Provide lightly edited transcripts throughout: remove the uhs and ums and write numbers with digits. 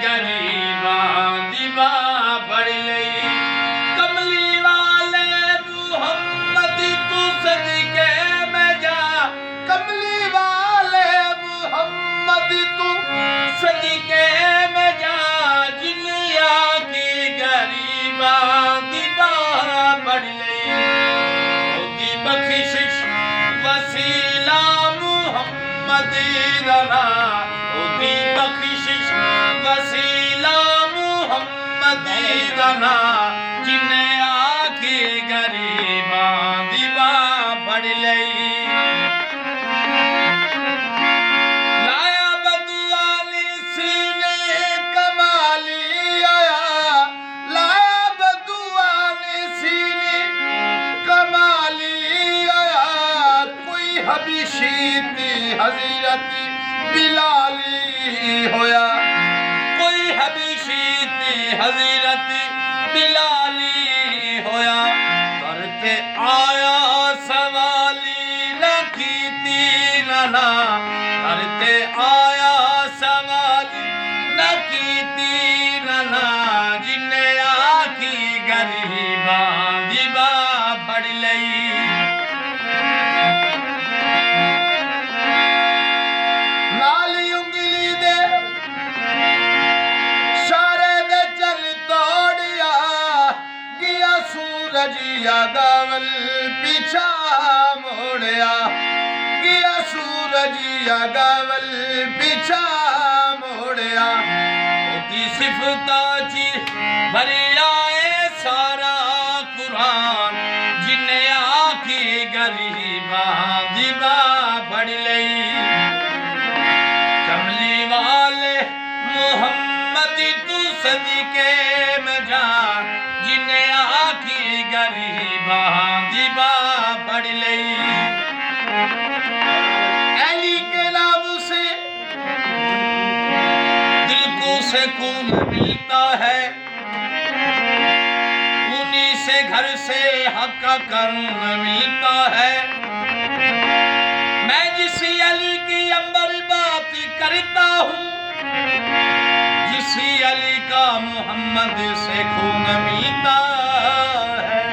गरीबां दी बां फड़ लई। कमली वाले मुहम्मद तू सदके मैं जा, कमली वाले मुहम्मद तू सदके मैं जा, जिन्निया की गरीबां दी बां फड़ लई। ओदी बख्शिश वसीला मुहम्मद दा, ओदी बख्शिश वसीला मुहम्मद दा, जिन्ने आके गरीबां दी बां फड़ लई। लाया बदुआली सीने कमाली आया, लाया बदुआली सीने कमाली आया, कोई हबीशी दी हज़रत बिलाली होया, कोई हबीशी दी हज़रत बिलाली होया। करके आया सवाली न कीती ना, करके आया सवाली न कीती ना, जिन्ने आखी गरीबां दी बां फड़ लई। नाली उंगली दे सारे दे चल तोड़िया, गया सूरज यादवल पीछा मोड़िया, गया सूरज यादवल पीछा मोड़िया। ओदी सिफता ची भरिया ए सारा कुरान, जिन्ने आखी गरीबां दी बां फड़ लई। कमली वाले मुहम्मद तू सदके मैं जा, जिन्ने आखी गरीबां दी बां फड़ लई। अली के नाम से दिल को सुकून मिलता है, उन्हीं से घर से हक का कानून मिलता है। मैं जिस अली की अंबर बात करता हूँ, जिस अली का मोहम्मद से खून मिलता है।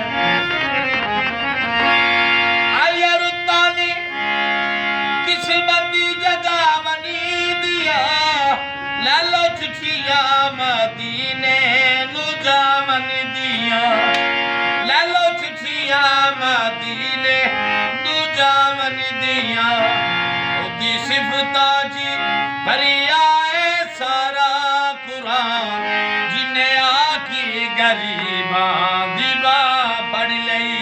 आयरुतानी किस्मती जगह बनी दिया, लालो चिठिया मदीने नु जावन दिया, लालो चिठिया मदीने नु जावन दिया। ओदी सिफता जी भरिया ए सारा कुरान, जिन्ने आखी गरीबां